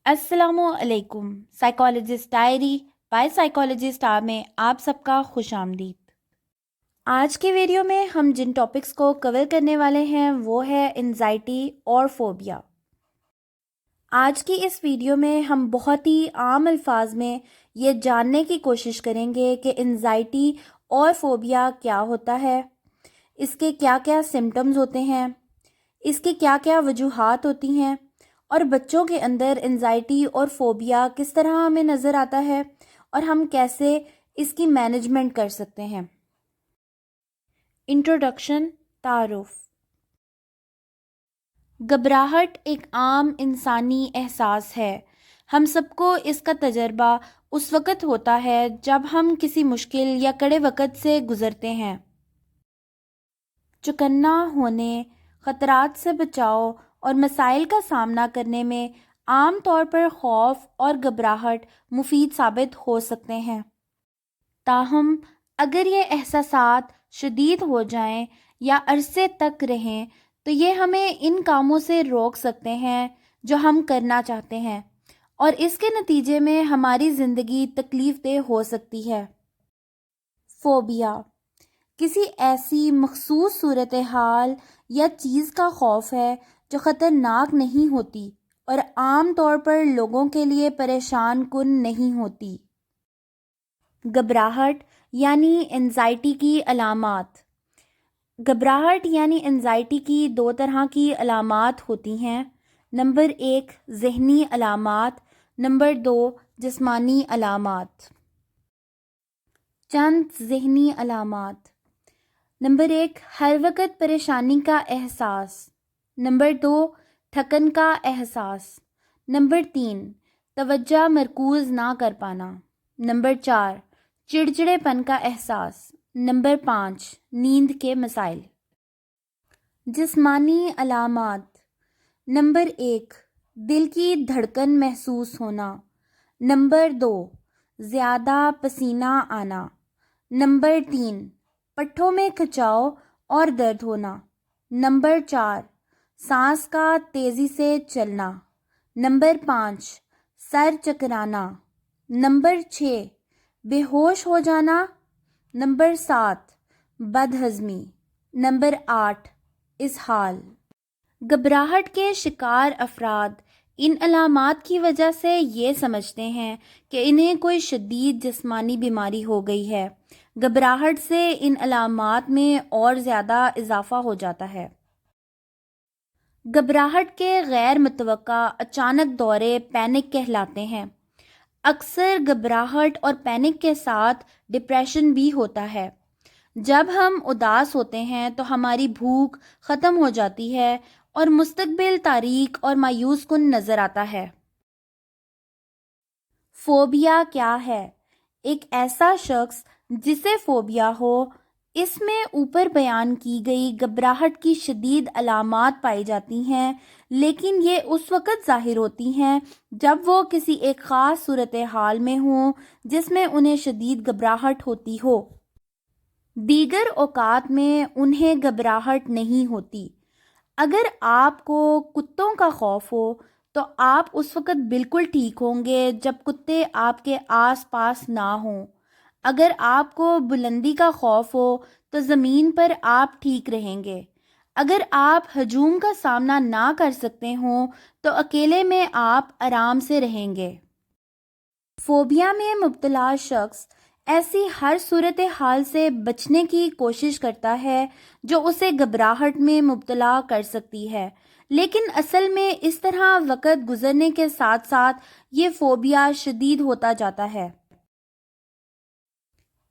السلام علیکم. Psychologist diary by psychologist میں آپ سب کا خوش آمدید. آج کے ویڈیو میں ہم جن ٹاپکس کو کور کرنے والے ہیں وہ ہے انزائٹی اور فوبیا. آج کی اس ویڈیو میں ہم بہت ہی عام الفاظ میں یہ جاننے کی کوشش کریں گے کہ انزائٹی اور فوبیا کیا ہوتا ہے، اس کے کیا کیا سمٹمز ہوتے ہیں، اس کی کیا کیا وجوہات ہوتی ہیں، اور بچوں کے اندر انزائٹی اور فوبیا کس طرح ہمیں نظر آتا ہے اور ہم کیسے اس کی مینجمنٹ کر سکتے ہیں. انٹروڈکشن، تعارف. گھبراہٹ ایک عام انسانی احساس ہے. ہم سب کو اس کا تجربہ اس وقت ہوتا ہے جب ہم کسی مشکل یا کڑے وقت سے گزرتے ہیں. چوکنا ہونے، خطرات سے بچاؤ اور مسائل کا سامنا کرنے میں عام طور پر خوف اور گھبراہٹ مفید ثابت ہو سکتے ہیں. تاہم اگر یہ احساسات شدید ہو جائیں یا عرصے تک رہیں تو یہ ہمیں ان کاموں سے روک سکتے ہیں جو ہم کرنا چاہتے ہیں، اور اس کے نتیجے میں ہماری زندگی تکلیف دہ ہو سکتی ہے. فوبیا کسی ایسی مخصوص صورتحال یا چیز کا خوف ہے جو خطرناک نہیں ہوتی اور عام طور پر لوگوں کے لیے پریشان کن نہیں ہوتی. گھبراہٹ یعنی انزائٹی کی علامات. گھبراہٹ یعنی انزائٹی کی دو طرح کی علامات ہوتی ہیں. نمبر 1 ذہنی علامات، نمبر 2 جسمانی علامات. چند ذہنی علامات. نمبر 1 ہر وقت پریشانی کا احساس. نمبر 2 تھکن کا احساس. نمبر 3 توجہ مرکوز نہ کر پانا. نمبر 4 چڑچڑے پن کا احساس. نمبر 5 نیند کے مسائل. جسمانی علامات. نمبر 1 دل کی دھڑکن محسوس ہونا. نمبر 2 زیادہ پسینہ آنا. نمبر 3 پٹھوں میں کھچاؤ اور درد ہونا. نمبر 4 سانس کا تیزی سے چلنا. نمبر 5 سر چکرانا. نمبر 6 بے ہوش ہو جانا. نمبر 7 بد ہضمی. نمبر 8 اسہال. گھبراہٹ کے شکار افراد ان علامات کی وجہ سے یہ سمجھتے ہیں کہ انہیں کوئی شدید جسمانی بیماری ہو گئی ہے. گھبراہٹ سے ان علامات میں اور زیادہ اضافہ ہو جاتا ہے. گھبراہٹ کے غیر متوقع اچانک دورے پینک کہلاتے ہیں. اکثر گھبراہٹ اور پینک کے ساتھ ڈپریشن بھی ہوتا ہے. جب ہم اداس ہوتے ہیں تو ہماری بھوک ختم ہو جاتی ہے اور مستقبل تاریک اور مایوس کن نظر آتا ہے. فوبیا کیا ہے؟ ایک ایسا شخص جسے فوبیا ہو، اس میں اوپر بیان کی گئی گھبراہٹ کی شدید علامات پائی جاتی ہیں، لیکن یہ اس وقت ظاہر ہوتی ہیں جب وہ کسی ایک خاص صورتحال میں ہوں جس میں انہیں شدید گھبراہٹ ہوتی ہو. دیگر اوقات میں انہیں گھبراہٹ نہیں ہوتی. اگر آپ کو کتوں کا خوف ہو تو آپ اس وقت بالکل ٹھیک ہوں گے جب کتے آپ کے آس پاس نہ ہوں. اگر آپ کو بلندی کا خوف ہو تو زمین پر آپ ٹھیک رہیں گے. اگر آپ ہجوم کا سامنا نہ کر سکتے ہوں تو اکیلے میں آپ آرام سے رہیں گے. فوبیا میں مبتلا شخص ایسی ہر صورتحال سے بچنے کی کوشش کرتا ہے جو اسے گھبراہٹ میں مبتلا کر سکتی ہے، لیکن اصل میں اس طرح وقت گزرنے کے ساتھ ساتھ یہ فوبیا شدید ہوتا جاتا ہے.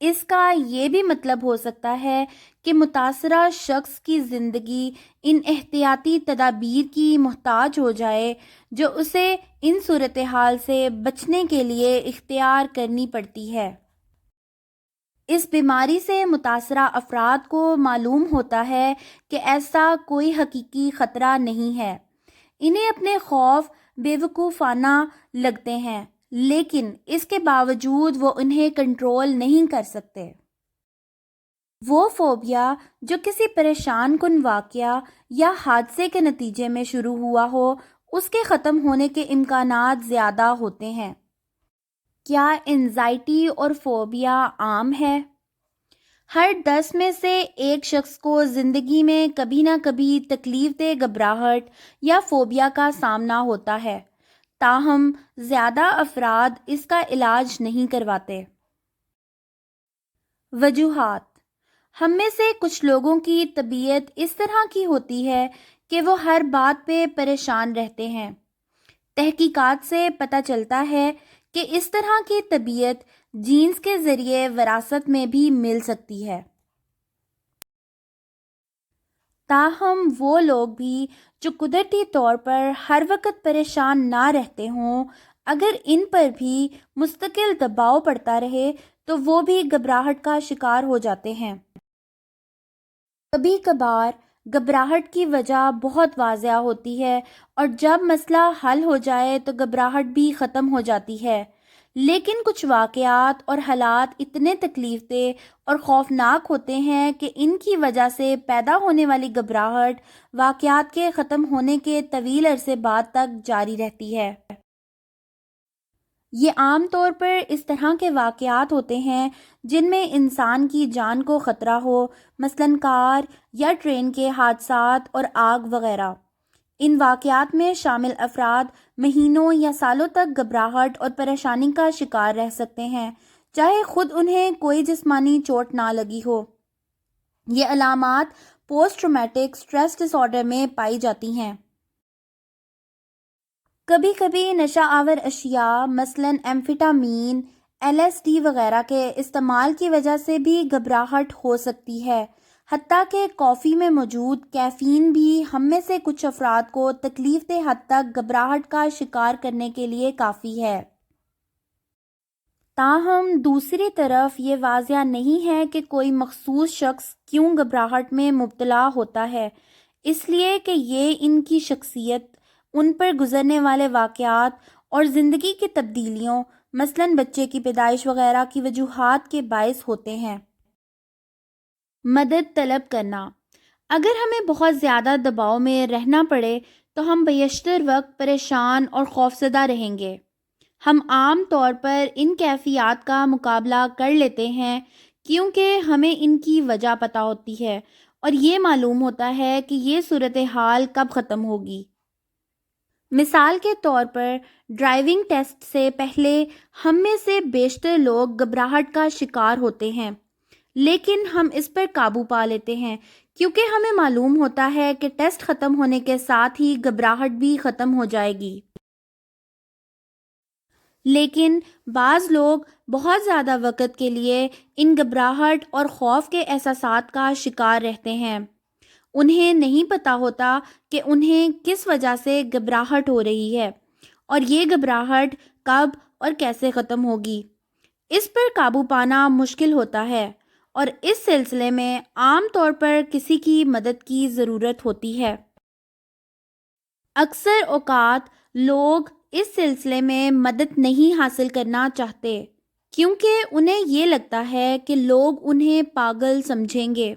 اس کا یہ بھی مطلب ہو سکتا ہے کہ متاثرہ شخص کی زندگی ان احتیاطی تدابیر کی محتاج ہو جائے جو اسے ان صورتحال سے بچنے کے لیے اختیار کرنی پڑتی ہے. اس بیماری سے متاثرہ افراد کو معلوم ہوتا ہے کہ ایسا کوئی حقیقی خطرہ نہیں ہے. انہیں اپنے خوف بے وقوفانہ لگتے ہیں، لیکن اس کے باوجود وہ انہیں کنٹرول نہیں کر سکتے. وہ فوبیا جو کسی پریشان کن واقعہ یا حادثے کے نتیجے میں شروع ہوا ہو، اس کے ختم ہونے کے امکانات زیادہ ہوتے ہیں۔ کیا انزائٹی اور فوبیا عام ہے؟ ہر 10 میں سے ایک شخص کو زندگی میں کبھی نہ کبھی تکلیف دہ گھبراہٹ یا فوبیا کا سامنا ہوتا ہے، تاہم زیادہ افراد اس کا علاج نہیں کرواتے۔ وجوہات: ہم میں سے کچھ لوگوں کی طبیعت اس طرح کی ہوتی ہے کہ وہ ہر بات پہ پریشان رہتے ہیں۔ تحقیقات سے پتہ چلتا ہے کہ اس طرح کی طبیعت جینز کے ذریعے وراثت میں بھی مل سکتی ہے۔ تاہم وہ لوگ بھی جو قدرتی طور پر ہر وقت پریشان نہ رہتے ہوں، اگر ان پر بھی مستقل دباؤ پڑتا رہے تو وہ بھی گھبراہٹ کا شکار ہو جاتے ہیں۔ کبھی کبھار گھبراہٹ کی وجہ بہت واضح ہوتی ہے اور جب مسئلہ حل ہو جائے تو گھبراہٹ بھی ختم ہو جاتی ہے، لیکن کچھ واقعات اور حالات اتنے تکلیف دہ اور خوفناک ہوتے ہیں کہ ان کی وجہ سے پیدا ہونے والی گھبراہٹ واقعات کے ختم ہونے کے طویل عرصے بعد تک جاری رہتی ہے۔ یہ عام طور پر اس طرح کے واقعات ہوتے ہیں جن میں انسان کی جان کو خطرہ ہو، مثلاً کار یا ٹرین کے حادثات اور آگ وغیرہ۔ ان واقعات میں شامل افراد مہینوں یا سالوں تک گھبراہٹ اور پریشانی کا شکار رہ سکتے ہیں، چاہے خود انہیں کوئی جسمانی چوٹ نہ لگی ہو۔ یہ علامات post traumatic stress dis order میں پائی جاتی ہیں۔ کبھی کبھی نشہ آور اشیاء مثلاً ایمفیٹامین، LSD وغیرہ کے استعمال کی وجہ سے بھی گھبراہٹ ہو سکتی ہے، حتیٰ کہ کافی میں موجود کیفین بھی ہم میں سے کچھ افراد کو تکلیف دہ حد تک گھبراہٹ کا شکار کرنے کے لیے کافی ہے۔ تاہم دوسری طرف یہ واضح نہیں ہے کہ کوئی مخصوص شخص کیوں گھبراہٹ میں مبتلا ہوتا ہے، اس لیے کہ یہ ان کی شخصیت، ان پر گزرنے والے واقعات اور زندگی کی تبدیلیوں مثلاً بچے کی پیدائش وغیرہ کی وجوہات کے باعث ہوتے ہیں۔ مدد طلب کرنا: اگر ہمیں بہت زیادہ دباؤ میں رہنا پڑے تو ہم بیشتر وقت پریشان اور خوفزدہ رہیں گے۔ ہم عام طور پر ان کیفیات کا مقابلہ کر لیتے ہیں کیونکہ ہمیں ان کی وجہ پتہ ہوتی ہے اور یہ معلوم ہوتا ہے کہ یہ صورتحال کب ختم ہوگی۔ مثال کے طور پر ڈرائیونگ ٹیسٹ سے پہلے ہم میں سے بیشتر لوگ گھبراہٹ کا شکار ہوتے ہیں، لیکن ہم اس پر قابو پا لیتے ہیں کیونکہ ہمیں معلوم ہوتا ہے کہ ٹیسٹ ختم ہونے کے ساتھ ہی گھبراہٹ بھی ختم ہو جائے گی۔ لیکن بعض لوگ بہت زیادہ وقت کے لیے ان گھبراہٹ اور خوف کے احساسات کا شکار رہتے ہیں۔ انہیں نہیں پتہ ہوتا کہ انہیں کس وجہ سے گھبراہٹ ہو رہی ہے اور یہ گھبراہٹ کب اور کیسے ختم ہوگی۔ اس پر قابو پانا مشکل ہوتا ہے اور اس سلسلے میں عام طور پر کسی کی مدد کی ضرورت ہوتی ہے۔ اکثر اوقات لوگ اس سلسلے میں مدد نہیں حاصل کرنا چاہتے کیونکہ انہیں یہ لگتا ہے کہ لوگ انہیں پاگل سمجھیں گے،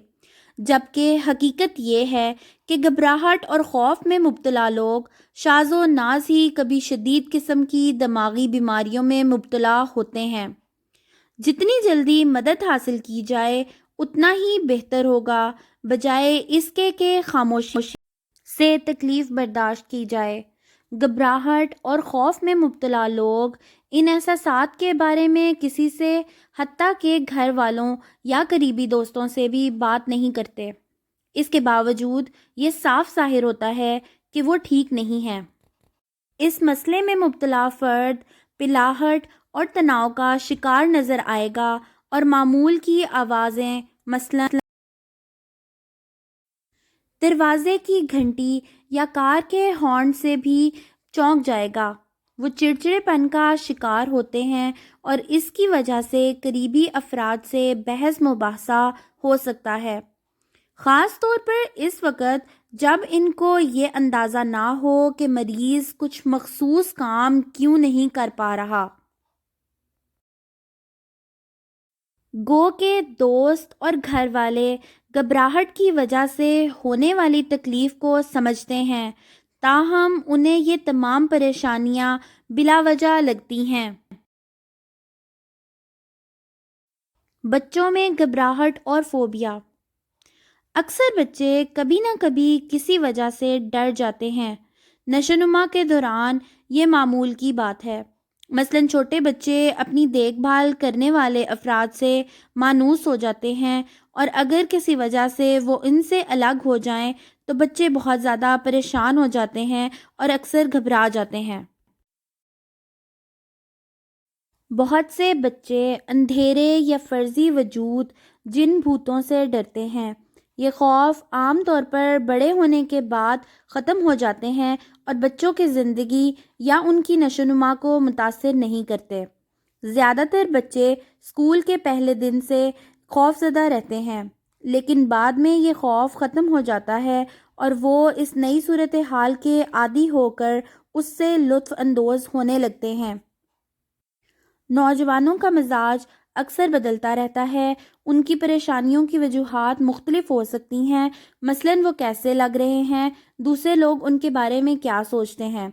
جبکہ حقیقت یہ ہے کہ گھبراہٹ اور خوف میں مبتلا لوگ شاذ و ناز ہی کبھی شدید قسم کی دماغی بیماریوں میں مبتلا ہوتے ہیں۔ جتنی جلدی مدد حاصل کی جائے اتنا ہی بہتر ہوگا، بجائے اس کے کہ خاموشی سے تکلیف برداشت کی جائے۔ گھبراہٹ اور خوف میں مبتلا لوگ ان احساسات کے بارے میں کسی سے، حتیٰ کہ گھر والوں یا قریبی دوستوں سے بھی بات نہیں کرتے۔ اس کے باوجود یہ صاف ظاہر ہوتا ہے کہ وہ ٹھیک نہیں ہیں۔ اس مسئلے میں مبتلا فرد پلاہٹ اور تناؤ کا شکار نظر آئے گا اور معمول کی آوازیں مثلاً دروازے کی گھنٹی یا کار کے ہارن سے بھی چونک جائے گا۔ وہ چڑچڑے پن کا شکار ہوتے ہیں اور اس کی وجہ سے قریبی افراد سے بحث مباحثہ ہو سکتا ہے، خاص طور پر اس وقت جب ان کو یہ اندازہ نہ ہو کہ مریض کچھ مخصوص کام کیوں نہیں کر پا رہا۔ گو کہ دوست اور گھر والے گھبراہٹ کی وجہ سے ہونے والی تکلیف کو سمجھتے ہیں، تاہم انہیں یہ تمام پریشانیاں بلا وجہ لگتی ہیں۔ بچوں میں گھبراہٹ اور فوبیا۔ اکثر بچے کبھی نہ کبھی کسی وجہ سے ڈر جاتے ہیں۔ نشوونما کے دوران یہ معمول کی بات ہے۔ مثلاً چھوٹے بچے اپنی دیکھ بھال کرنے والے افراد سے مانوس ہو جاتے ہیں، اور اگر کسی وجہ سے وہ ان سے الگ ہو جائیں تو بچے بہت زیادہ پریشان ہو جاتے ہیں اور اکثر گھبرا جاتے ہیں۔ بہت سے بچے اندھیرے یا فرضی وجود جن بھوتوں سے ڈرتے ہیں۔ یہ خوف عام طور پر بڑے ہونے کے بعد ختم ہو جاتے ہیں اور بچوں کی زندگی یا ان کی نشوونما کو متاثر نہیں کرتے۔ زیادہ تر بچے اسکول کے پہلے دن سے خوف زدہ رہتے ہیں، لیکن بعد میں یہ خوف ختم ہو جاتا ہے اور وہ اس نئی صورتحال کے عادی ہو کر اس سے لطف اندوز ہونے لگتے ہیں۔ نوجوانوں کا مزاج اکثر بدلتا رہتا ہے۔ ان کی پریشانیوں کی وجوہات مختلف ہو سکتی ہیں، مثلاً وہ کیسے لگ رہے ہیں، دوسرے لوگ ان کے بارے میں کیا سوچتے ہیں۔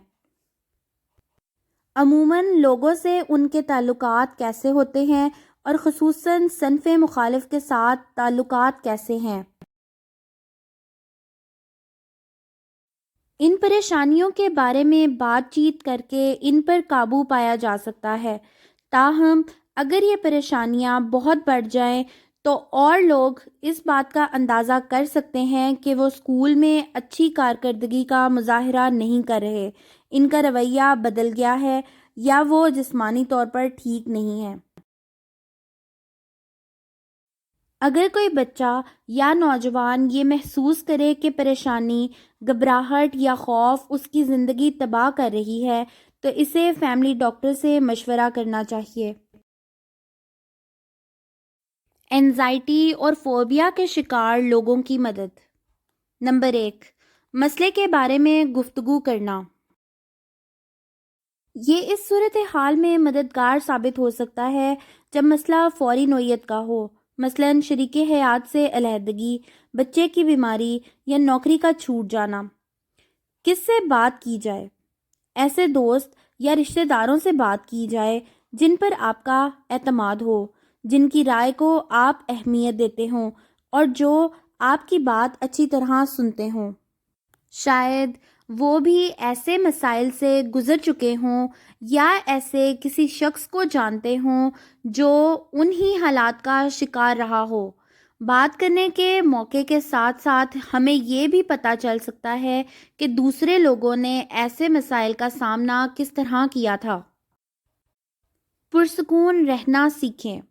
عموماً لوگوں سے ان کے تعلقات کیسے ہوتے ہیں اور خصوصاً صنف مخالف کے ساتھ تعلقات کیسے ہیں۔ ان پریشانیوں کے بارے میں بات چیت کر کے ان پر قابو پایا جا سکتا ہے، تاہم اگر یہ پریشانیاں بہت بڑھ جائیں تو اور لوگ اس بات کا اندازہ کر سکتے ہیں کہ وہ اسکول میں اچھی کارکردگی کا مظاہرہ نہیں کر رہے، ان کا رویہ بدل گیا ہے یا وہ جسمانی طور پر ٹھیک نہیں ہے۔ اگر کوئی بچہ یا نوجوان یہ محسوس کرے کہ پریشانی، گھبراہٹ یا خوف اس کی زندگی تباہ کر رہی ہے تو اسے فیملی ڈاکٹر سے مشورہ کرنا چاہیے۔ اینزائٹی اور فوبیا کے شکار لوگوں کی مدد۔ نمبر 1، مسئلے کے بارے میں گفتگو کرنا۔ یہ اس صورتحال میں مددگار ثابت ہو سکتا ہے جب مسئلہ فوری نوعیت کا ہو، مثلاً شریک حیات سے علیحدگی، بچے کی بیماری یا نوکری کا چھوٹ جانا۔ کس سے بات کی جائے؟ ایسے دوست یا رشتہ داروں سے بات کی جائے جن پر آپ کا اعتماد ہو، جن کی رائے کو آپ اہمیت دیتے ہوں اور جو آپ کی بات اچھی طرح سنتے ہوں۔ شاید وہ بھی ایسے مسائل سے گزر چکے ہوں یا ایسے کسی شخص کو جانتے ہوں جو انہی حالات کا شکار رہا ہو۔ بات کرنے کے موقع کے ساتھ ساتھ ہمیں یہ بھی پتہ چل سکتا ہے کہ دوسرے لوگوں نے ایسے مسائل کا سامنا کس طرح کیا تھا۔ پرسکون رہنا سیکھیں۔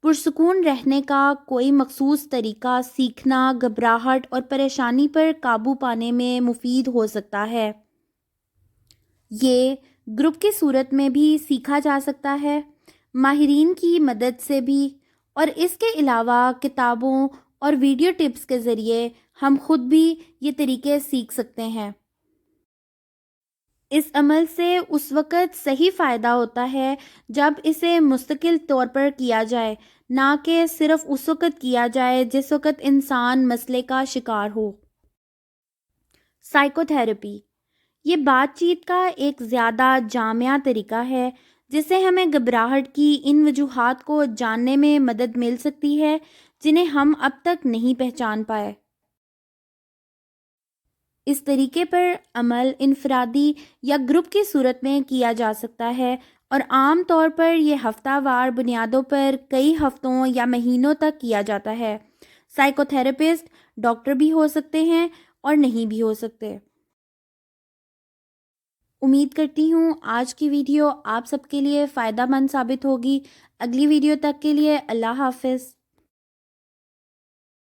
پرسکون رہنے کا کوئی مخصوص طریقہ سیکھنا گھبراہٹ اور پریشانی پر قابو پانے میں مفید ہو سکتا ہے۔ یہ گروپ کی صورت میں بھی سیکھا جا سکتا ہے، ماہرین کی مدد سے بھی، اور اس کے علاوہ کتابوں اور ویڈیو ٹپس کے ذریعے ہم خود بھی یہ طریقے سیکھ سکتے ہیں۔ اس عمل سے اس وقت صحیح فائدہ ہوتا ہے جب اسے مستقل طور پر کیا جائے، نہ کہ صرف اس وقت کیا جائے جس وقت انسان مسئلے کا شکار ہو۔ سائیکو تھراپی یہ بات چیت کا ایک زیادہ جامع طریقہ ہے جس سے ہمیں گھبراہٹ کی ان وجوہات کو جاننے میں مدد مل سکتی ہے جنہیں ہم اب تک نہیں پہچان پائے۔ اس طریقے پر عمل انفرادی یا گروپ کی صورت میں کیا جا سکتا ہے اور عام طور پر یہ ہفتہ وار بنیادوں پر کئی ہفتوں یا مہینوں تک کیا جاتا ہے۔ سائیکو تھراپسٹ ڈاکٹر بھی ہو سکتے ہیں اور نہیں بھی ہو سکتے۔ امید کرتی ہوں آج کی ویڈیو آپ سب کے لیے فائدہ مند ثابت ہوگی۔ اگلی ویڈیو تک کے لیے اللہ حافظ۔